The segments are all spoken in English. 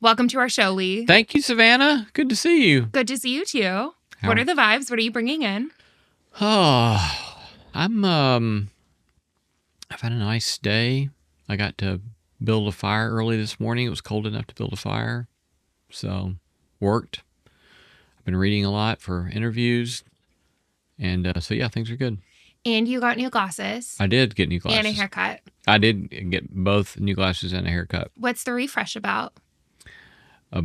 Welcome to our show, Lee. Thank you, Savannah. Good to see you. Good to see you, too. What are the vibes? What are you bringing in? Oh, I've had a nice day. I got to build a fire early this morning. It was cold enough to build a fire. So, worked. I've been reading a lot for interviews. And so, yeah, things are good. And you got new glasses. I did get new glasses. And a haircut. I did get both new glasses and a haircut. What's the refresh about?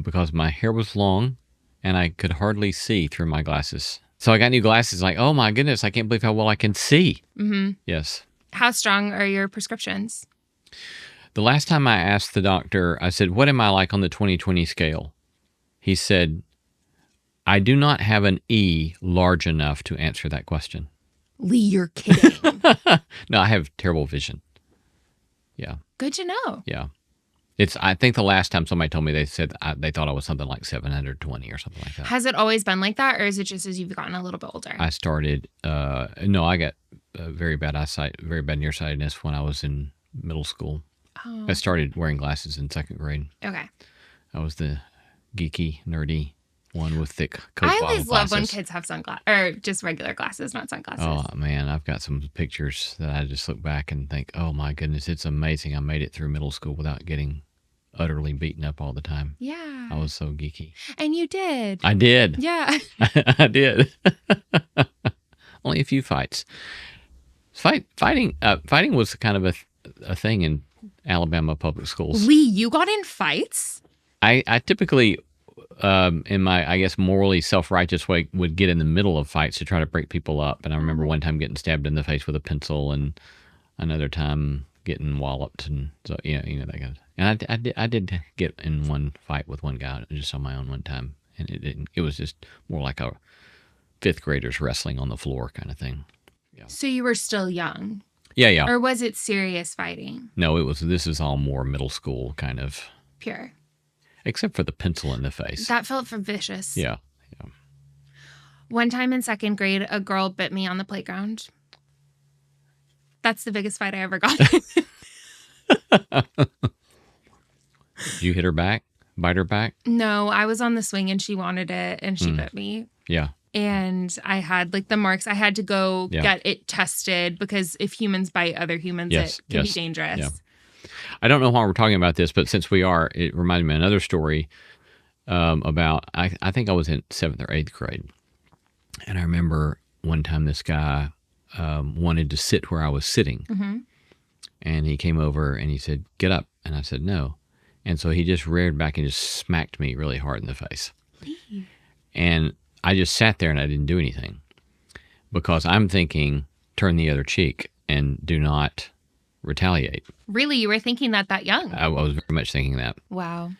Because my hair was long and I could hardly see through my glasses. So I got new glasses like, oh my goodness, I can't believe how well I can see. Mm-hmm. Yes. How strong are your prescriptions? The last time I asked the doctor, I said, what am I like on the 20/20 scale? He said, I do not have an E large enough to answer that question. Lee, you're kidding. No, I have terrible vision. Yeah. Good to know. Yeah. I think the last time somebody told me, they said they thought I was something like 720 or something like that. Has it always been like that, or is it just as you've gotten a little bit older? I started, I got very bad eyesight, very bad nearsightedness when I was in middle school. Oh. I started wearing glasses in second grade. Okay. I was the geeky, nerdy one with thick coat I bottle always glasses. love when kids have sunglasses, or just regular glasses, not sunglasses. Oh, man, I've got some pictures that I just look back and think, oh, my goodness, it's amazing I made it through middle school without getting utterly beaten up all the time. Yeah. I was so geeky. And you did. I did. Yeah. I did. Only a few fights. Fighting was kind of a thing in Alabama public schools. Lee, you got in fights? I typically, in my, I guess, morally self-righteous way, would get in the middle of fights to try to break people up. And I remember one time getting stabbed in the face with a pencil, and another time getting walloped, and so you know that kind of. And I did get in one fight with one guy just on my own one time, and it was just more like a fifth graders wrestling on the floor kind of thing. Yeah. So you were still young? Yeah. Or was it serious fighting? No, this is all more middle school kind of. Pure. Except for the pencil in the face. That felt vicious. Yeah. One time in second grade, a girl bit me on the playground. That's the biggest fight I ever got. Did you hit her back? Bite her back? No, I was on the swing and she wanted it and she bit me. Yeah. And I had the marks. I had to go get it tested because if humans bite other humans, it can be dangerous. Yeah. I don't know why we're talking about this, but since we are, it reminded me of another story about, I think I was in 7th or 8th grade. And I remember one time this guy wanted to sit where I was sitting. Mm-hmm. And he came over and he said, get up. And I said, no. And so he just reared back and just smacked me really hard in the face. And I just sat there and I didn't do anything because I'm thinking, turn the other cheek and do not retaliate. Really? You were thinking that young? I was very much thinking that. Wow.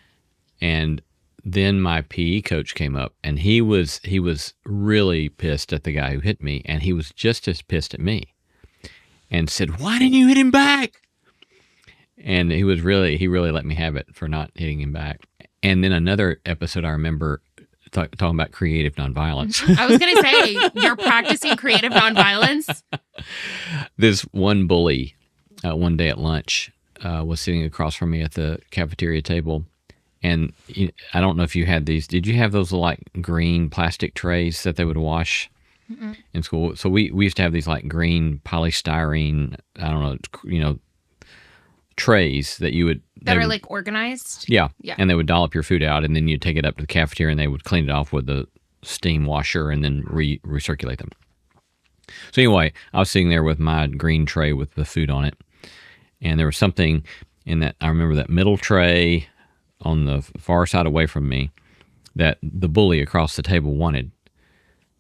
And then my PE coach came up and he was really pissed at the guy who hit me, and he was just as pissed at me and said, why didn't you hit him back? And he really let me have it for not hitting him back. And then another episode I remember talking about creative nonviolence. I was going to say, you're practicing creative nonviolence? This one bully, one day at lunch, was sitting across from me at the cafeteria table. And I don't know if you had these. Did you have those green plastic trays that they would wash in school? So we used to have these green polystyrene, I don't know, trays that you would... That are organized? Yeah. And they would dollop your food out, and then you'd take it up to the cafeteria, and they would clean it off with a steam washer and then recirculate them. So anyway, I was sitting there with my green tray with the food on it, and there was something in that, I remember that middle tray on the far side away from me that the bully across the table wanted.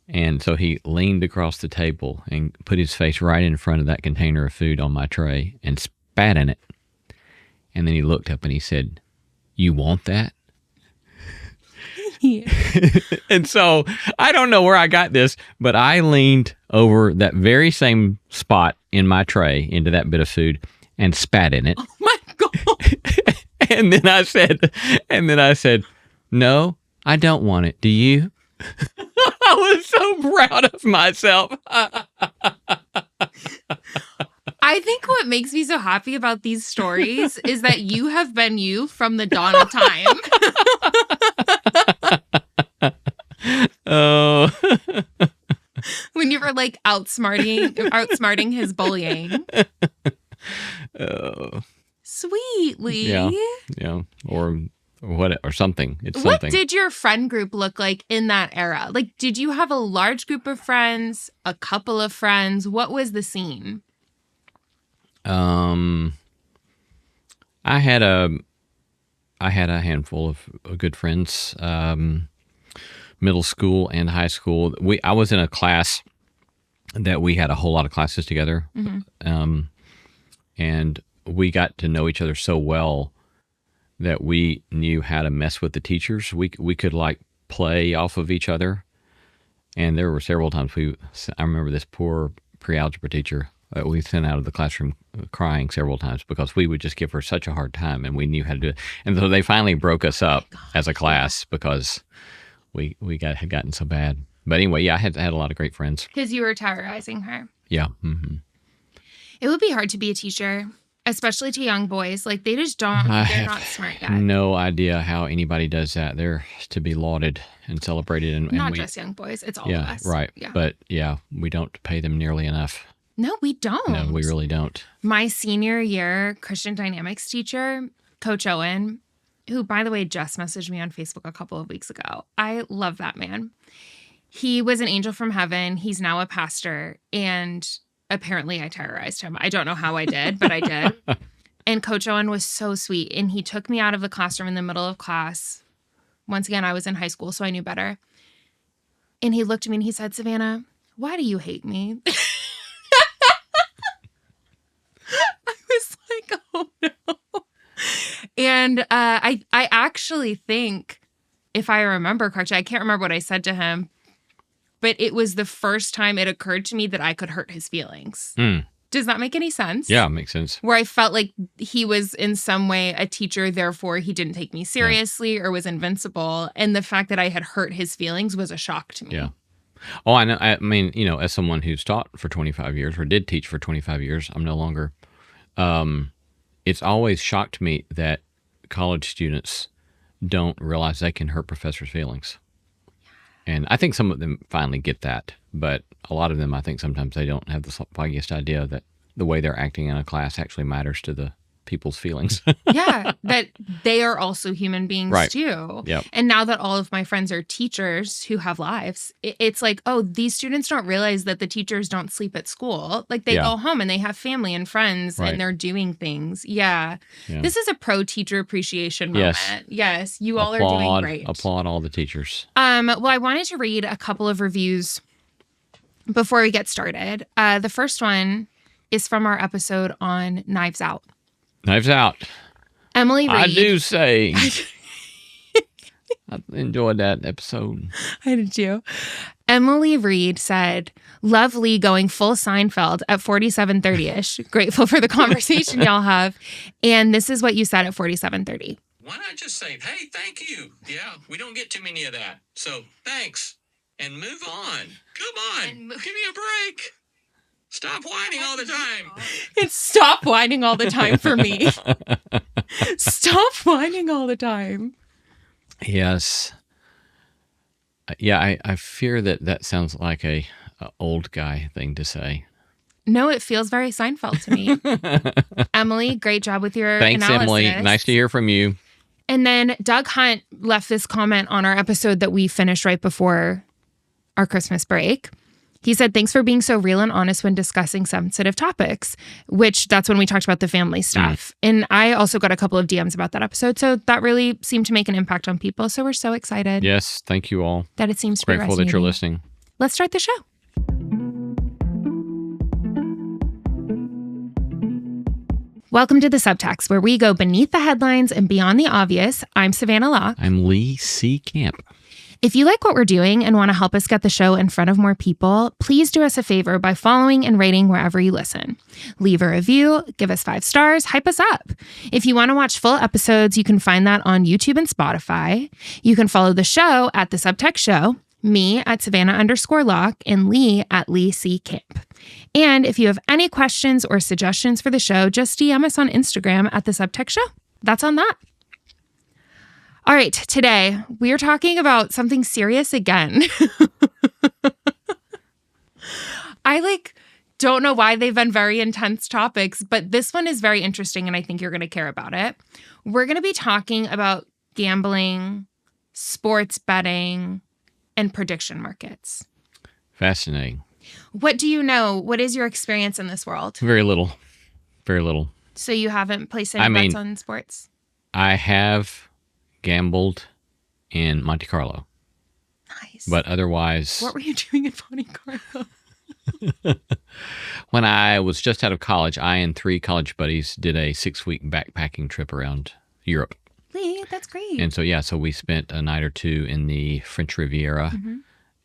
And so he leaned across the table and put his face right in front of that container of food on my tray and spat in it. And then he looked up and he said, you want that? Yeah. And so I don't know where I got this, but I leaned over that very same spot in my tray into that bit of food and spat in it. Oh my God. And then I said, no, I don't want it. Do you? I was so proud of myself. I think what makes me so happy about these stories is that you have been you from the dawn of time. like outsmarting his bullying. Sweetly. Yeah. Or what, or something. It's What something. did your friend group look like in that era? Like, did you have a large group of friends, a couple of friends? What was the scene? I had a handful of good friends, middle school and high school. I was in a class that we had a whole lot of classes together, and we got to know each other so well that we knew how to mess with the teachers. We could like play off of each other, and there were several times I remember this poor pre-algebra teacher that we sent out of the classroom crying several times because we would just give her such a hard time, and we knew how to do it. And so they finally broke us up as a class because we had gotten so bad. But anyway, yeah, I had a lot of great friends. Because you were terrorizing her. Yeah. Mm-hmm. It would be hard to be a teacher, especially to young boys. Like, they just don't, they're not smart yet. No idea how anybody does that. They're to be lauded and celebrated. And not just young boys, it's all of us. Right. Yeah. But yeah, we don't pay them nearly enough. No, we don't. No, we really don't. My senior year Christian dynamics teacher, Coach Owen, who, by the way, just messaged me on Facebook a couple of weeks ago. I love that man. He was an angel from heaven. He's now a pastor. And apparently I terrorized him. I don't know how I did, but I did. And Coach Owen was so sweet. And he took me out of the classroom in the middle of class. Once again, I was in high school, so I knew better. And he looked at me and he said, "Savannah, why do you hate me?" I was like, oh no. And I actually think, if I remember correctly, I can't remember what I said to him, but it was the first time it occurred to me that I could hurt his feelings. Does that make any sense? Yeah, it makes sense. Where I felt like he was in some way a teacher, therefore he didn't take me seriously or was invincible. And the fact that I had hurt his feelings was a shock to me. Yeah. Oh, I know. I mean, you know, as someone who's taught for 25 years or did teach for 25 years, I'm no longer. It's always shocked me that college students don't realize they can hurt professors' feelings. And I think some of them finally get that, but a lot of them, I think sometimes they don't have the foggiest idea that the way they're acting in a class actually matters to the people's feelings. Yeah, that they are also human beings too. Yep. And now that all of my friends are teachers who have lives, it's like, oh, these students don't realize that the teachers don't sleep at school. Like they go home and they have family and friends and they're doing things. Yeah. This is a pro teacher appreciation moment. Yes, you all are doing great. Applaud all the teachers. Well, I wanted to read a couple of reviews before we get started. The first one is from our episode on Knives Out. Knives Out. Emily Reed. I do say. I enjoyed that episode. I did too. Emily Reed said, "Love Lee going full Seinfeld at 47:30-ish. Grateful for the conversation y'all have." And this is what you said at 47:30. Why not just say, "Hey, thank you"? Yeah, we don't get too many of that. So thanks. And move on. Come on. Give me a break. Stop whining all the time. It's stop whining all the time for me. Stop whining all the time. Yes. Yeah, I fear that sounds like a old guy thing to say. No, it feels very Seinfeld to me. Emily, great job with your Thanks, analysis. Emily. Nice to hear from you. And then Doug Hunt left this comment on our episode that we finished right before our Christmas break. He said, "Thanks for being so real and honest when discussing sensitive topics," which that's when we talked about the family stuff. And I also got a couple of DMs about that episode. So that really seemed to make an impact on people. So we're so excited. Yes. Thank you all. That it seems to be Grateful that you're resonating. listening. Let's start the show. Welcome to The Subtext, where we go beneath the headlines and beyond the obvious. I'm Savannah Locke. I'm Lee C. Camp. If you like what we're doing and want to help us get the show in front of more people, please do us a favor by following and rating wherever you listen. Leave a review, give us 5 stars, hype us up. If you want to watch full episodes, you can find that on YouTube and Spotify. You can follow the show at The Subtext Show, me at Savannah_Locke, and Lee at Lee C. Camp. And if you have any questions or suggestions for the show, just DM us on Instagram at The Subtext Show. That's on that. All right, today we are talking about something serious again. I don't know why they've been very intense topics, but this one is very interesting and I think you're going to care about it. We're going to be talking about gambling, sports betting, and prediction markets. Fascinating. What do you know? What is your experience in this world? Very little. Very little. So you haven't placed any bets on sports? I have gambled in Monte Carlo. Nice. But otherwise... What were you doing in Monte Carlo? When I was just out of college, I and 3 college buddies did a 6-week backpacking trip around Europe. Lee, that's great. And so we spent a night or 2 in the French Riviera. Mm-hmm.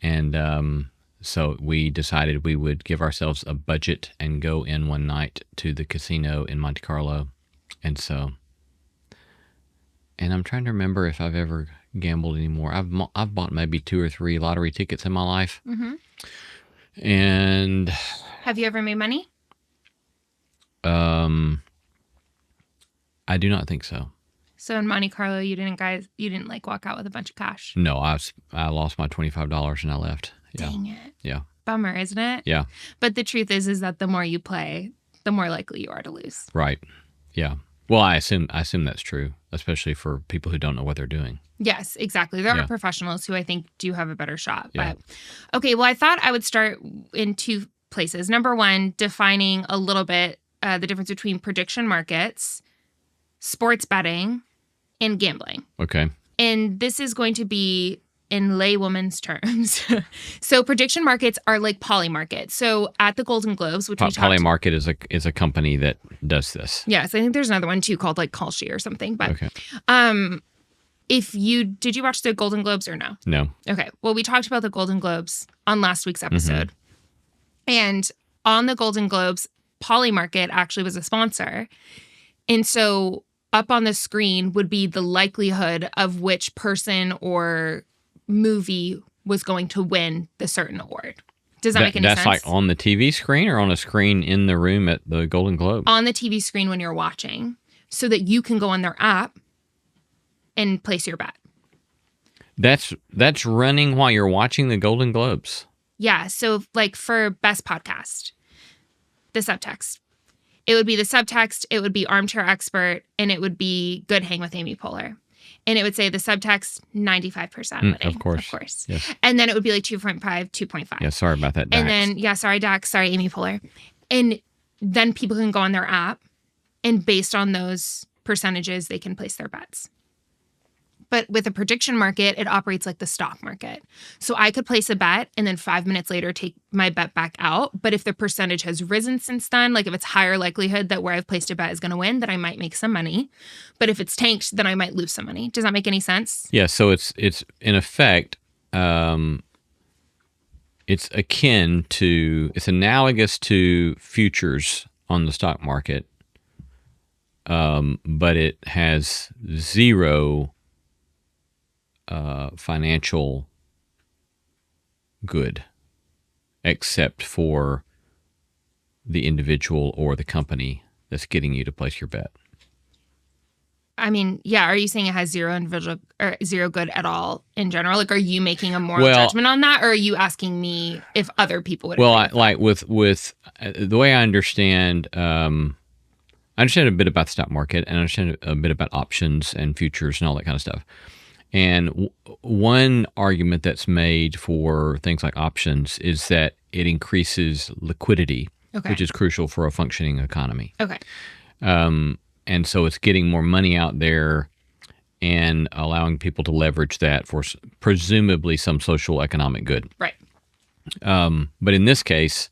And so we decided we would give ourselves a budget and go in one night to the casino in Monte Carlo. And I'm trying to remember if I've ever gambled anymore. I've bought maybe 2 or 3 lottery tickets in my life. Mm-hmm. And have you ever made money? I do not think so. So in Monte Carlo, you didn't walk out with a bunch of cash? No, I lost my $25 and I left. Yeah. Dang it. Yeah. Bummer, isn't it? Yeah. But the truth is that the more you play, the more likely you are to lose. Right. Yeah. Well, I assume that's true, especially for people who don't know what they're doing. Yes, exactly. There are professionals who I think do have a better shot. Yeah. But okay, well, I thought I would start in 2 places. Number 1, defining a little bit the difference between prediction markets, sports betting, and gambling. Okay. And this is going to be in laywoman's terms. So prediction markets are like Poly Market. So at the Golden Globes, which Poly Market is a company that does this. Yes, I think there's another one too called like Kalshi or something. But okay. Did you watch the Golden Globes or no? No. Okay. Well, we talked about the Golden Globes on last week's episode. Mm-hmm. And on the Golden Globes, Poly Market actually was a sponsor. And so up on the screen would be the likelihood of which person or movie was going to win the certain award. Does that make any sense? That's like on the TV screen or on a screen in the room at the Golden Globe? On the TV screen when you're watching, so that you can go on their app and place your bet. That's running while you're watching the Golden Globes. Yeah. So like for Best Podcast, the subtext. It would be the subtext, it would be Armchair Expert, and it would be Good Hang with Amy Poehler. And it would say the subtext, 95% winning. Of course. Of course. Yes. And then it would be like 2.5, 2.5. Yeah, sorry about that, Dax. And then, sorry, Dax. Sorry, Amy Poehler. And then people can go on their app, and based on those percentages, they can place their bets. But with a prediction market, it operates like the stock market. So I could place a bet and then 5 minutes later take my bet back out. But if the percentage has risen since then, like if it's higher likelihood that where I've placed a bet is going to win, then I might make some money. But if it's tanked, then I might lose some money. Does that make any sense? Yeah. So it's in effect, it's analogous to futures on the stock market, but it has zero financial good except for the individual or the company that's getting you to place your bet. I mean, yeah. Are you saying it has zero individual or zero good at all in general? Like, are you making a moral judgment on that, or are you asking me if other people would? Well, with the way I understand a bit about the stock market and I understand a bit about options and futures and all that kind of stuff. And one argument that's made for things like options is that it increases liquidity, which is crucial for a functioning economy. Okay. And so it's getting more money out there and allowing people to leverage that for presumably some social economic good. Right. But in this case,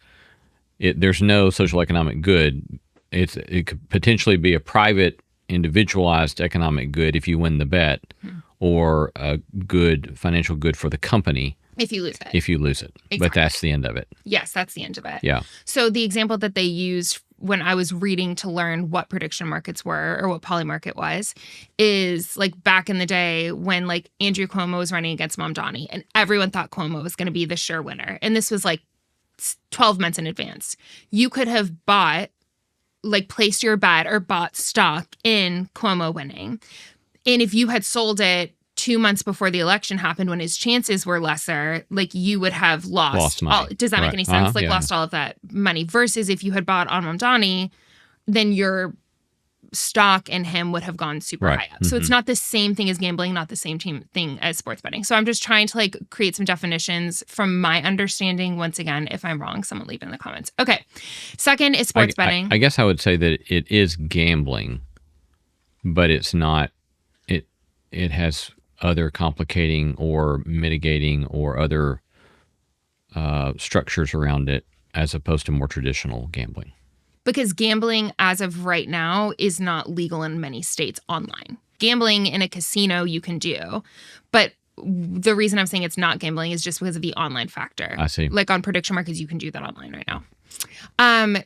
there's no social economic good. It could potentially be a private, individualized economic good if you win the bet, or a good financial good for the company if you lose it. Exactly. But that's the end of it. Yes, that's the end of it. Yeah. So the example that they used when I was reading to learn what prediction markets were or what Poly Market was is like back in the day when like Andrew Cuomo was running against Mamdani and everyone thought Cuomo was going to be the sure winner. And this was like 12 months in advance. You could have placed your bet or bought stock in Cuomo winning. And if you had sold it 2 months before the election happened, when his chances were lesser, like you would have lost money. all. Does that make Right. any sense? Like Yeah. lost all of that money. Versus if you had bought on Mamdani, then your stock in him would have gone super Right. high up. So it's not the same thing as gambling, not the same thing as sports betting. So I'm just trying to like create some definitions from my understanding. Once again, if I'm wrong, someone leave it in the comments. Okay. Second is sports betting. I guess I would say that it is gambling, but it's not. It has other complicating or mitigating or other structures around it as opposed to more traditional gambling. Because gambling, as of right now, is not legal in many states online. Gambling in a casino you can do, but the reason I'm saying it's not gambling is just because of the online factor. I see. Like on prediction markets, you can do that online right now.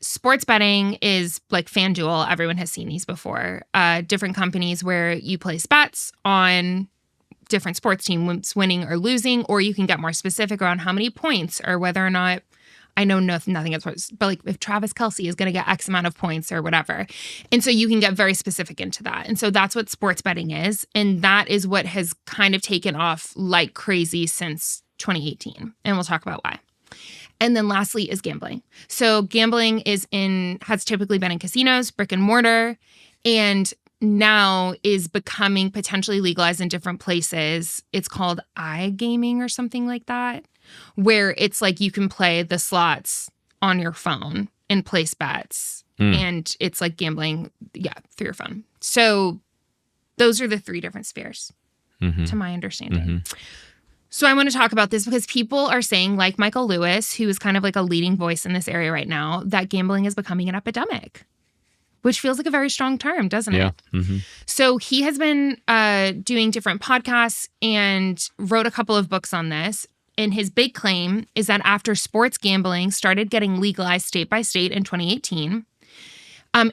Sports betting is like FanDuel. Everyone has seen these before. Different companies where you place bets on different sports teams winning or losing, or you can get more specific around how many points or whether or not. I know nothing at sports, but like if Travis Kelce is going to get X amount of points or whatever. And so you can get very specific into that. And so that's what sports betting is. And that is what has kind of taken off like crazy since 2018. And we'll talk about why. And then lastly is gambling. So gambling has typically been in casinos, brick and mortar, and now is becoming potentially legalized in different places. It's called iGaming or something like that, where it's like you can play the slots on your phone and place bets. And it's like gambling, through your phone. So those are the three different spheres, to my understanding. So I want to talk about this because people are saying, like Michael Lewis, who is kind of like a leading voice in this area right now, that gambling is becoming an epidemic, which feels like a very strong term, doesn't it? Yeah. So he has been doing different podcasts and wrote a couple of books on this. And his big claim is that after sports gambling started getting legalized state by state in 2018,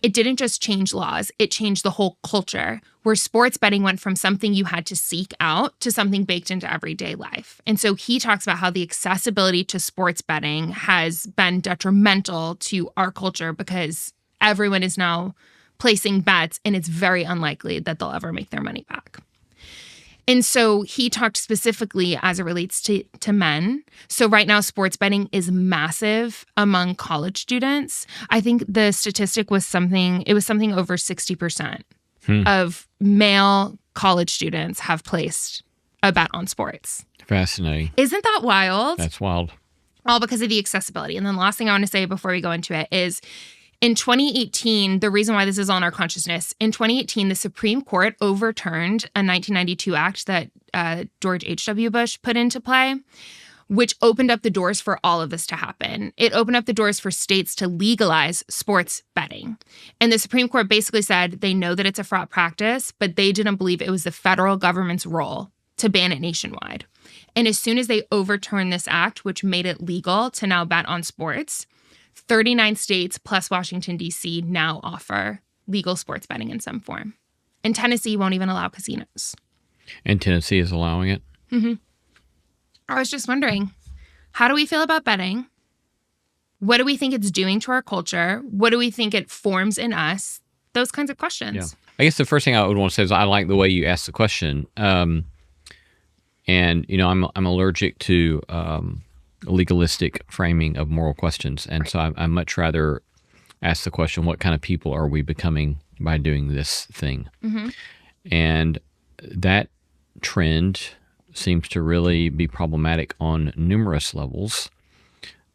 it didn't just change laws, it changed the whole culture, where sports betting went from something you had to seek out to something baked into everyday life. And so he talks about how the accessibility to sports betting has been detrimental to our culture because everyone is now placing bets and it's very unlikely that they'll ever make their money back. And so he talked specifically as it relates to men. So right now, sports betting is massive among college students. I think the statistic was something over 60% of male college students have placed a bet on sports. Fascinating. Isn't that wild? That's wild. All because of the accessibility. And then the last thing I want to say before we go into it is, in 2018, the reason why this is on our consciousness, in 2018, the Supreme Court overturned a 1992 act that George H.W. Bush put into play, which opened up the doors for all of this to happen. It opened up the doors for states to legalize sports betting. And the Supreme Court basically said they know that it's a fraught practice, but they didn't believe it was the federal government's role to ban it nationwide. And as soon as they overturned this act, which made it legal to now bet on sports, 39 states plus Washington, D.C. now offer legal sports betting in some form. And Tennessee won't even allow casinos. And Tennessee is allowing it? I was just wondering, how do we feel about betting? What do we think it's doing to our culture? What do we think it forms in us? Those kinds of questions. Yeah. I guess the first thing I would want to say is I like the way you asked the question. And, I'm allergic to legalistic framing of moral questions. And so I much rather ask the question, what kind of people are we becoming by doing this thing? And that trend seems to really be problematic on numerous levels.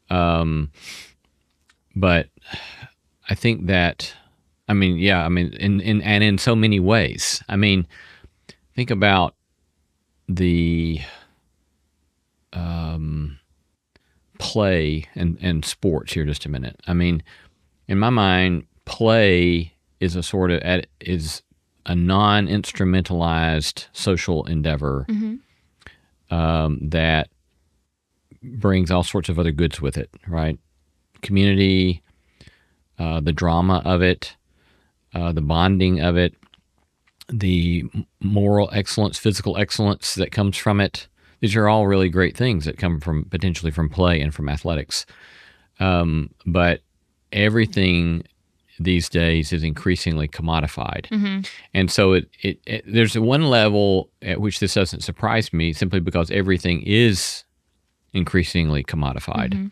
But I think that, in so many ways. Think about the play and sports here just a minute. In my mind, play is is a non-instrumentalized social endeavor that brings all sorts of other goods with it, right? Community, the drama of it, the bonding of it, the moral excellence, physical excellence that comes from it. These are all really great things that come potentially from play and from athletics. But everything these days is increasingly commodified. Mm-hmm. And so there's one level at which this doesn't surprise me simply because everything is increasingly commodified. Mm-hmm.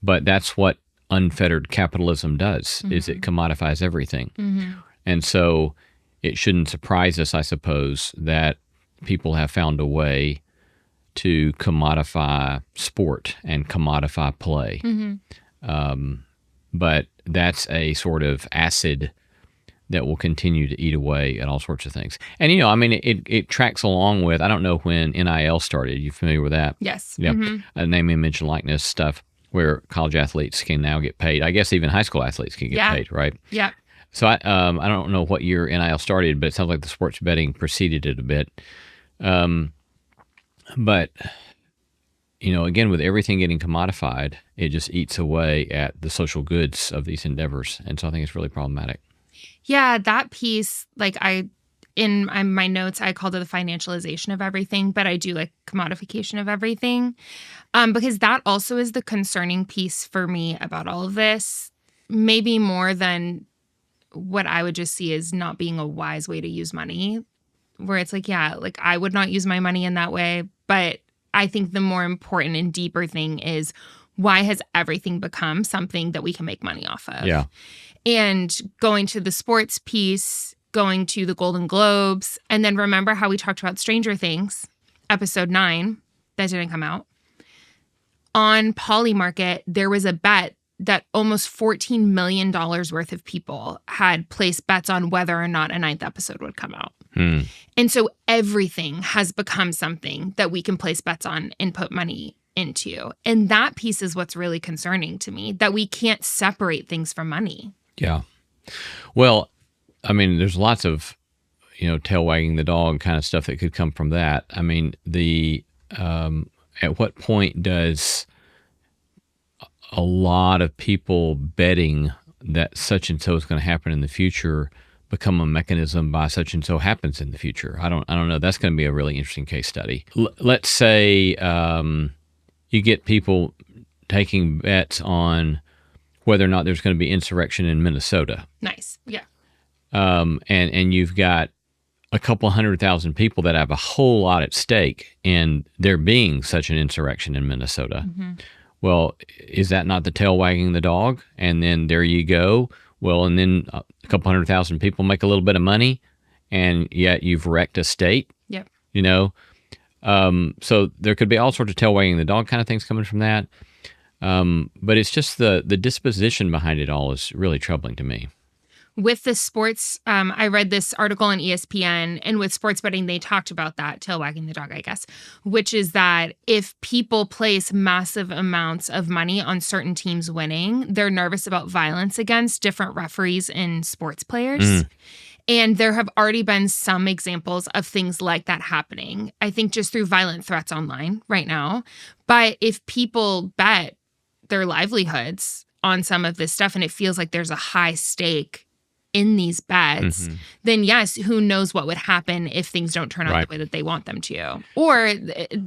But that's what unfettered capitalism does, is it commodifies everything. Mm-hmm. And so it shouldn't surprise us, I suppose, that people have found a way to commodify sport and commodify play. Mm-hmm. But that's a sort of acid that will continue to eat away at all sorts of things. And, I mean, it tracks along with, I don't know when NIL started. You familiar with that? Yes. Yeah. Mm-hmm. Name, image, and likeness stuff where college athletes can now get paid. I guess even high school athletes can get paid, right? Yeah. So I don't know what year NIL started, but it sounds like the sports betting preceded it a bit. But, again, with everything getting commodified, it just eats away at the social goods of these endeavors. And so I think it's really problematic. Yeah, that piece, like in my notes, I called it the financialization of everything, but I do like commodification of everything, because that also is the concerning piece for me about all of this, maybe more than what I would just see as not being a wise way to use money, where it's like, yeah, like I would not use my money in that way. But I think the more important and deeper thing is, why has everything become something that we can make money off of? Yeah. And going to the sports piece, going to the Golden Globes, and then remember how we talked about Stranger Things, episode 9, that didn't come out. On Polymarket, there was a bet that almost $14 million worth of people had placed bets on whether or not a 9th episode would come out. And so everything has become something that we can place bets on and put money into. And that piece is what's really concerning to me, that we can't separate things from money. Yeah. Well, I mean, there's lots of, tail wagging the dog kind of stuff that could come from that. I mean, at what point does a lot of people betting that such and so is going to happen in the future become a mechanism by such and so happens in the future? I don't know. That's going to be a really interesting case study. Let's say you get people taking bets on whether or not there's going to be insurrection in Minnesota. Nice. Yeah. And you've got a couple 100,000 people that have a whole lot at stake in there being such an insurrection in Minnesota. Mm-hmm. Well, is that not the tail wagging the dog? And then there you go. Well, and then a couple 100,000 people make a little bit of money, and yet you've wrecked a state. Yep. So there could be all sorts of tail wagging the dog kind of things coming from that. But it's just the disposition behind it all is really troubling to me. With the sports, I read this article on ESPN, and with sports betting, they talked about that, tail wagging the dog, I guess, which is that if people place massive amounts of money on certain teams winning, they're nervous about violence against different referees and sports players. And there have already been some examples of things like that happening, I think just through violent threats online right now. But if people bet their livelihoods on some of this stuff and it feels like there's a high stake in these bets, then yes, who knows what would happen if things don't turn out the way that they want them to, or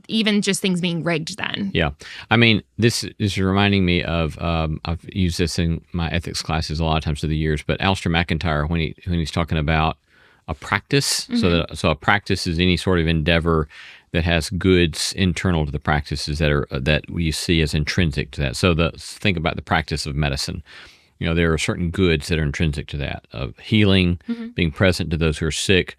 even just things being rigged then. Yeah. I mean, this is reminding me of, I've used this in my ethics classes a lot of times through the years, but Alistair McIntyre, when he's talking about a practice, so a practice is any sort of endeavor that has goods internal to the practices that you see as intrinsic to that. So think about the practice of medicine. There are certain goods that are intrinsic to that, of healing, being present to those who are sick,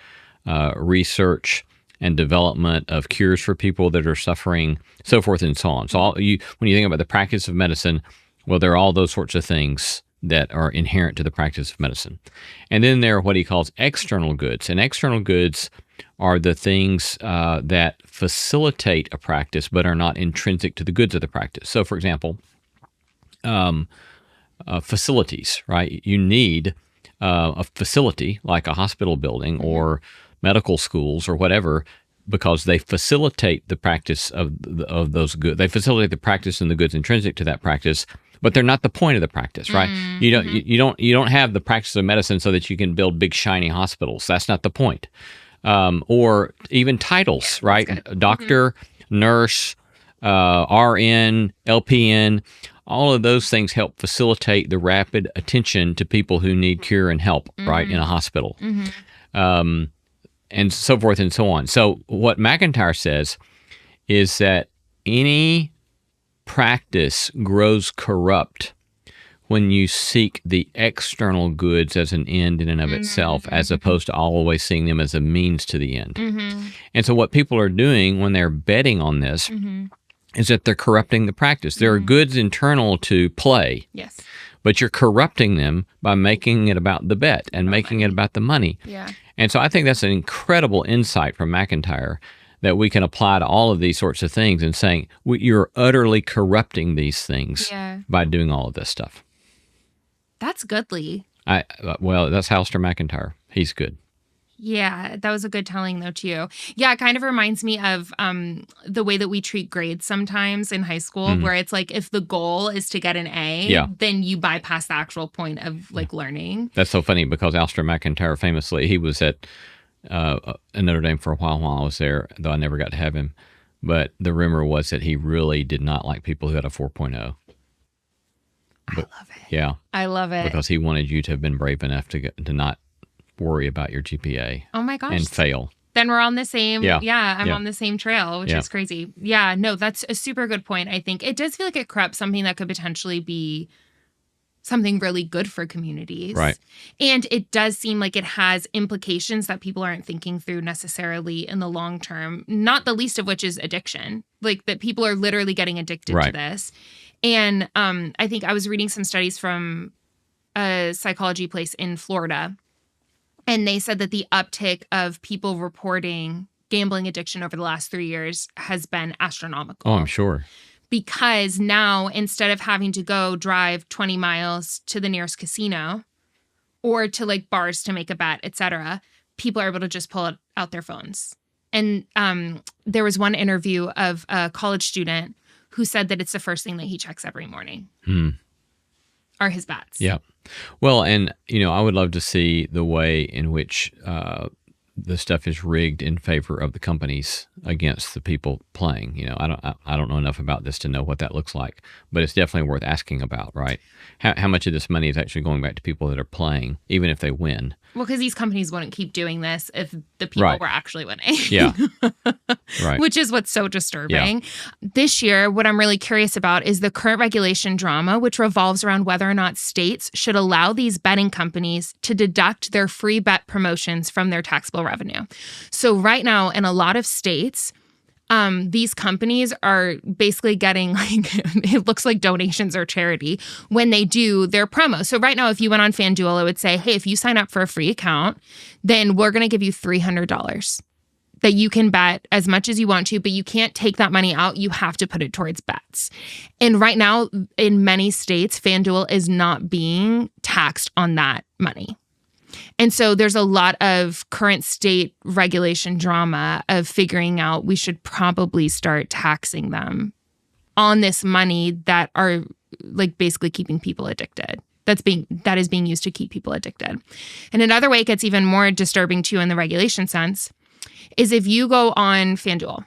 research and development of cures for people that are suffering, so forth and so on. So when you think about the practice of medicine, well, there are all those sorts of things that are inherent to the practice of medicine. And then there are what he calls external goods. And external goods are the things that facilitate a practice but are not intrinsic to the goods of the practice. So, for example, facilities, right? You need a facility like a hospital building or medical schools or whatever, because they facilitate the practice of those goods. They facilitate the practice and the goods intrinsic to that practice, but they're not the point of the practice, right? You don't have the practice of medicine so that you can build big shiny hospitals. That's not the point. Or even titles, right? Doctor, nurse, RN, LPN. all of those things help facilitate the rapid attention to people who need cure and help, right, in a hospital. And so forth and so on. So what McIntyre says is that any practice grows corrupt when you seek the external goods as an end in and of itself, as opposed to always seeing them as a means to the end. And so what people are doing when they're betting on this is that they're corrupting the practice. There are goods internal to play, Yes. but you're corrupting them by making it about the bet and making it about the money. Yeah. And so I think that's an incredible insight from McIntyre that we can apply to all of these sorts of things and saying you're utterly corrupting these things by doing all of this stuff. That's goodly. Well, that's Alistair McIntyre. He's good. Yeah, that was a good telling, though, too. Yeah, it kind of reminds me of the way that we treat grades sometimes in high school, where it's like if the goal is to get an A, then you bypass the actual point of like learning. That's so funny because Alistair McIntyre famously, he was at Notre Dame for a while I was there, though I never got to have him. But the rumor was that he really did not like people who had a 4.0. I love it. Yeah. I love it. Because he wanted you to have been brave enough to not worry about your GPA. Oh my gosh. And fail. Then we're on the same, I'm on the same trail, which Yeah. is crazy. Yeah, no, that's a super good point, I think. It does feel like it corrupts something that could potentially be something really good for communities. Right. And it does seem like it has implications that people aren't thinking through necessarily in the long term, not the least of which is addiction. Like that people are literally getting addicted to this. And I think I was reading some studies from a psychology place in Florida, and they said that the uptick of people reporting gambling addiction over the last 3 years has been astronomical. Oh, I'm sure. Because now, instead of having to go drive 20 miles to the nearest casino or to like bars to make a bet, etc., people are able to just pull out their phones. And there was one interview of a college student who said that it's the first thing that he checks every morning are his bets. Yeah. Well, and, I would love to see the way in which the stuff is rigged in favor of the companies against the people playing. I don't know enough about this to know what that looks like, but it's definitely worth asking about, right? How much of this money is actually going back to people that are playing, even if they win? Well, because these companies wouldn't keep doing this if the people were actually winning. Yeah. Right. Which is what's so disturbing. Yeah. This year, what I'm really curious about is the current regulation drama, which revolves around whether or not states should allow these betting companies to deduct their free bet promotions from their taxable revenue. So right now, in a lot of states, these companies are basically getting it looks like donations or charity when they do their promo. So right now, if you went on FanDuel, it would say, hey, if you sign up for a free account, then we're going to give you $300 that you can bet as much as you want to, but you can't take that money out. You have to put it towards bets. And right now, in many states, FanDuel is not being taxed on that money. And so there's a lot of current state regulation drama of figuring out we should probably start taxing them on this money that are like basically keeping people addicted. That is being used to keep people addicted. And another way it gets even more disturbing too in the regulation sense is if you go on FanDuel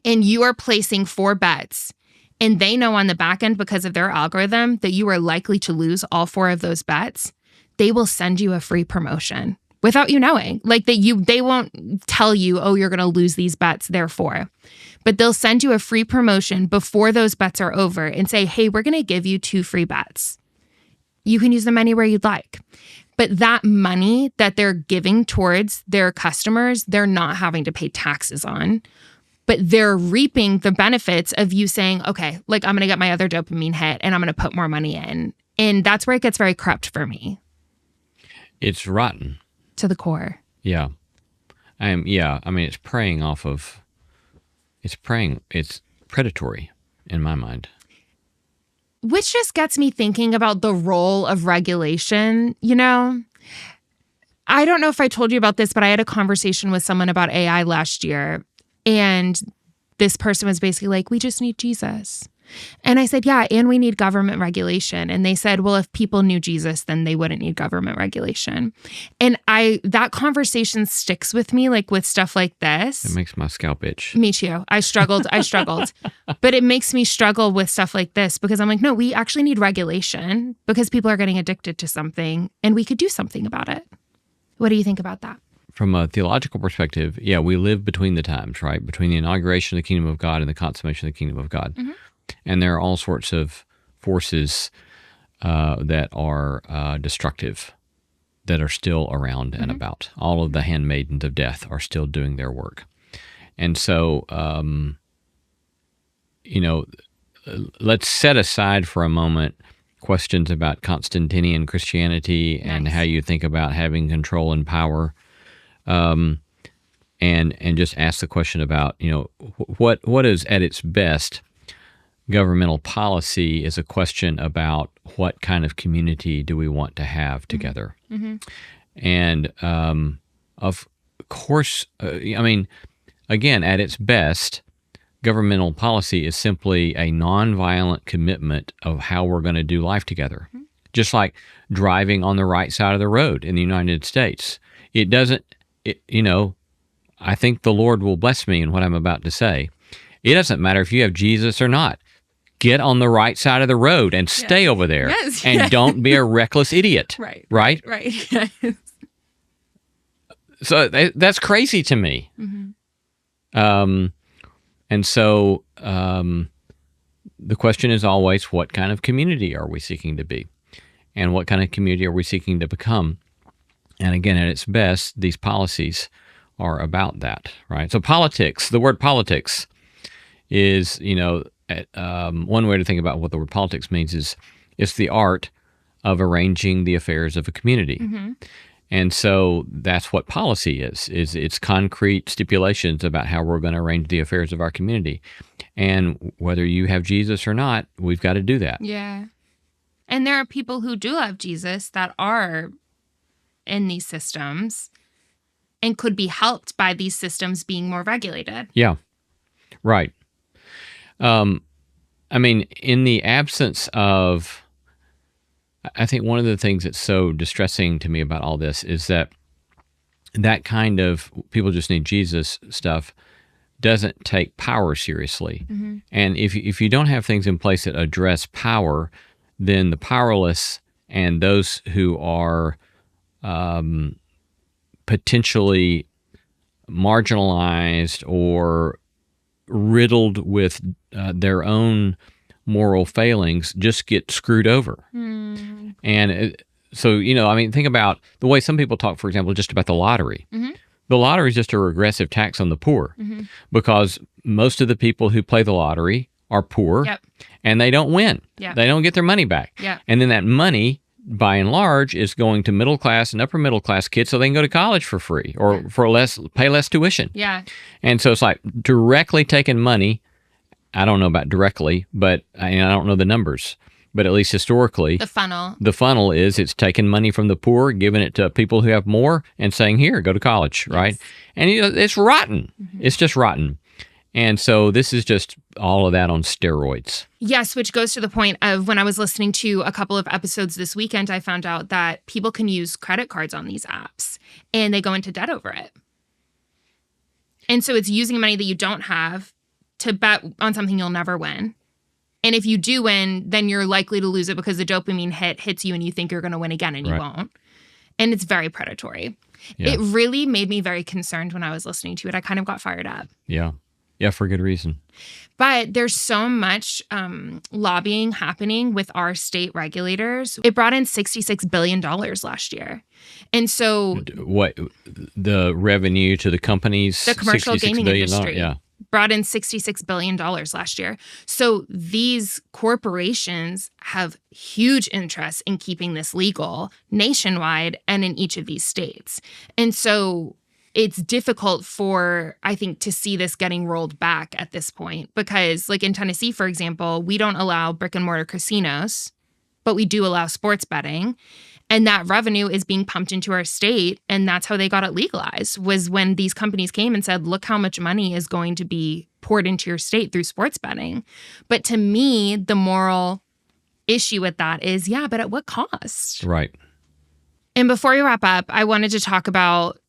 and you are placing 4 bets and they know on the back end because of their algorithm that you are likely to lose all 4 of those bets, they will send you a free promotion without you knowing. Like they won't tell you, oh, you're going to lose these bets, therefore. But they'll send you a free promotion before those bets are over and say, hey, we're going to give you 2 free bets. You can use them anywhere you'd like. But that money that they're giving towards their customers, they're not having to pay taxes on. But they're reaping the benefits of you saying, okay, like I'm going to get my other dopamine hit and I'm going to put more money in. And that's where it gets very corrupt for me. It's rotten. To the core. Yeah. I mean, it's preying off of, it's predatory in my mind. Which just gets me thinking about the role of regulation, I don't know if I told you about this, but I had a conversation with someone about AI last year. And this person was basically like, we just need Jesus. And I said, yeah, and we need government regulation. And they said, well, if people knew Jesus, then they wouldn't need government regulation. And that conversation sticks with me, like with stuff like this. It makes my scalp itch. Me too. I struggled. But it makes me struggle with stuff like this because I'm like, no, we actually need regulation because people are getting addicted to something and we could do something about it. What do you think about that? From a theological perspective, yeah, we live between the times, right? Between the inauguration of the kingdom of God and the consummation of the kingdom of God. Mm-hmm. And there are all sorts of forces that are destructive that are still around and about. All of the handmaidens of death are still doing their work. And so, let's set aside for a moment questions about Constantinian Christianity and how you think about having control and power, and just ask the question about, what is at its best. Governmental policy is a question about what kind of community do we want to have together. Mm-hmm. And of course, again, at its best, governmental policy is simply a nonviolent commitment of how we're going to do life together. Mm-hmm. Just like driving on the right side of the road in the United States. It doesn't, I think the Lord will bless me in what I'm about to say. It doesn't matter if you have Jesus or not. Get on the right side of the road and stay over there. Yes, and don't be a reckless idiot. Right. Right? Right. Yes. So that's crazy to me. Mm-hmm. And so the question is always, what kind of community are we seeking to be? And what kind of community are we seeking to become? And again, at its best, these policies are about that, right? So politics, the word politics is, one way to think about what the word politics means is it's the art of arranging the affairs of a community. Mm-hmm. And so that's what policy is it's concrete stipulations about how we're going to arrange the affairs of our community. And whether you have Jesus or not, we've got to do that. Yeah. And there are people who do have Jesus that are in these systems and could be helped by these systems being more regulated. Yeah, right. In the absence of, I think one of the things that's so distressing to me about all this is that kind of people just need Jesus stuff doesn't take power seriously. Mm-hmm. And if you don't have things in place that address power, then the powerless and those who are potentially marginalized or riddled with their own moral failings just get screwed over. Mm. And so, think about the way some people talk, for example, just about the lottery. Mm-hmm. The lottery is just a regressive tax on the poor because most of the people who play the lottery are poor and they don't win. Yep. They don't get their money back. Yep. And then that money, by and large, is going to middle class and upper middle class kids so they can go to college for free or pay less tuition. Yeah. And so it's like directly taking money. I don't know about directly, but I don't know the numbers. But at least historically, the funnel is it's taking money from the poor, giving it to people who have more, and saying, "Here, go to college," right? And it's rotten. Mm-hmm. It's just rotten. And so this is just all of that on steroids. Yes, which goes to the point of when I was listening to a couple of episodes this weekend, I found out that people can use credit cards on these apps and they go into debt over it. And so it's using money that you don't have to bet on something you'll never win. And if you do win, then you're likely to lose it because the dopamine hits you and you think you're going to win again and you won't. And it's very predatory. Yeah. It really made me very concerned when I was listening to it. I kind of got fired up. Yeah. Yeah, for good reason. But there's so much lobbying happening with our state regulators. It brought in $66 billion last year. And so... What? The revenue to the companies? The commercial gaming industry. Yeah. Brought in $66 billion last year. So these corporations have huge interest in keeping this legal nationwide and in each of these states. And so it's difficult I think, to see this getting rolled back at this point because, like in Tennessee, for example, we don't allow brick and mortar casinos, but we do allow sports betting. And that revenue is being pumped into our state. And that's how they got it legalized, was when these companies came and said, look how much money is going to be poured into your state through sports betting. But to me, the moral issue with that is, yeah, but at what cost? Right. And before we wrap up, I wanted to talk about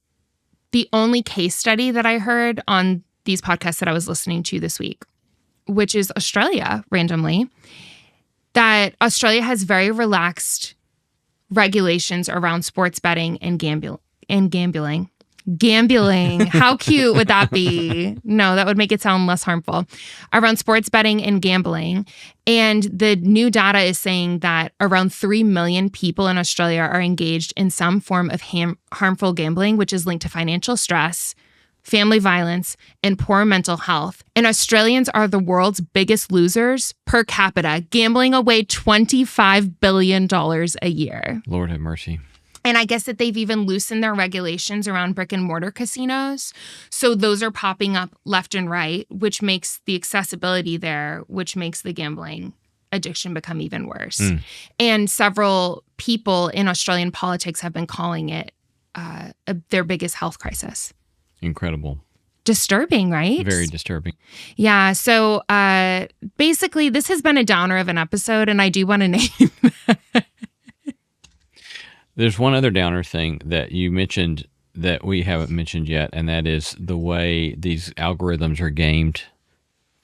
the only case study that I heard on these podcasts that I was listening to this week, which is Australia, randomly, that Australia has very relaxed regulations around sports betting and gambling. How cute would that be? No, that would make it sound less harmful. Around sports betting and gambling. And the new data is saying that around 3 million people in Australia are engaged in some form of harmful gambling, which is linked to financial stress, family violence, and poor mental health. And Australians are the world's biggest losers per capita, gambling away $25 billion a year. Lord have mercy. And I guess that they've even loosened their regulations around brick and mortar casinos. So those are popping up left and right, which makes the accessibility there, which makes the gambling addiction become even worse. And several people in Australian politics have been calling it their biggest health crisis. Incredible. Disturbing, right? Very disturbing. Yeah. So basically, this has been a downer of an episode, and I do want to name that. There's one other downer thing that you mentioned that we haven't mentioned yet, and that is the way these algorithms are gamed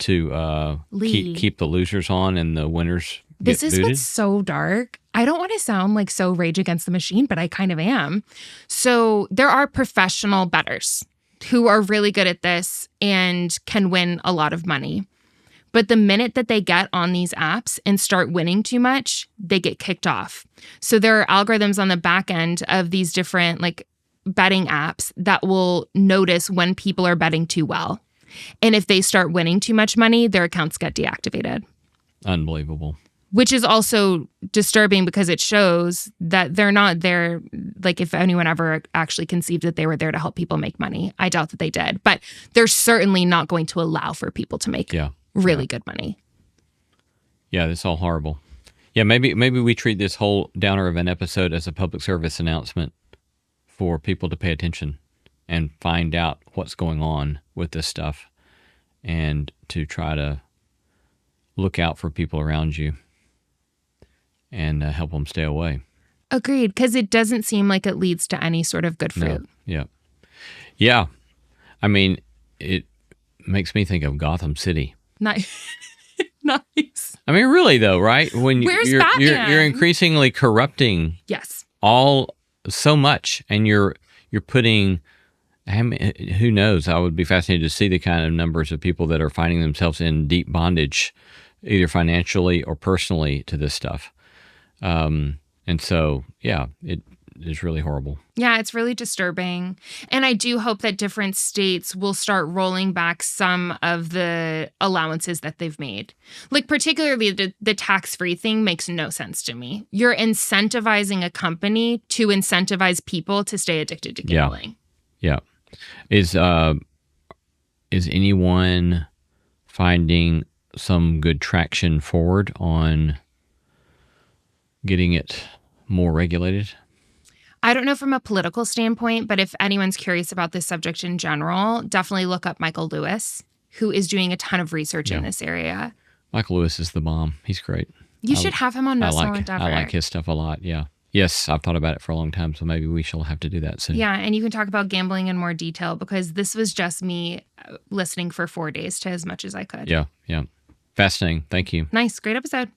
to keep the losers on and the winners get This is booted. what's so dark. I don't want to sound like so Rage Against the Machine, but I kind of am. So there are professional bettors who are really good at this and can win a lot of money. But the minute that they get on these apps and start winning too much, they get kicked off. So there are algorithms on the back end of these different betting apps that will notice when people are betting too well. And if they start winning too much money, their accounts get deactivated. Unbelievable. Which is also disturbing because it shows that they're not there. If anyone ever actually conceived that they were there to help people make money, I doubt that they did. But they're certainly not going to allow for people to make really good money. Yeah, that's all horrible. Yeah, maybe we treat this whole downer of an episode as a public service announcement for people to pay attention and find out what's going on with this stuff and to try to look out for people around you and help them stay away. Agreed, because it doesn't seem like it leads to any sort of good fruit. No. Yeah. I mean, it makes me think of Gotham City. Nice. Nice. I mean, really though, right? When Where's you're Batman? increasingly corrupting Yes. all so much, and you're putting, who knows? I would be fascinated to see the kind of numbers of people that are finding themselves in deep bondage, either financially or personally, to this stuff. And so, yeah, it is really horrible. Yeah, it's really disturbing. And I do hope that different states will start rolling back some of the allowances that they've made. Particularly the tax-free thing makes no sense to me. You're incentivizing a company to incentivize people to stay addicted to gambling. Yeah. Is anyone finding some good traction forward on getting it more regulated? I don't know from a political standpoint, but if anyone's curious about this subject in general, definitely look up Michael Lewis, who is doing a ton of research in this area. Michael Lewis is the bomb. He's great. You should have him on No Slow Endeavor. I like his stuff a lot, yeah. Yes, I've thought about it for a long time, so maybe we shall have to do that soon. Yeah, and you can talk about gambling in more detail because this was just me listening for 4 days to as much as I could. Yeah. Fascinating. Thank you. Nice. Great episode.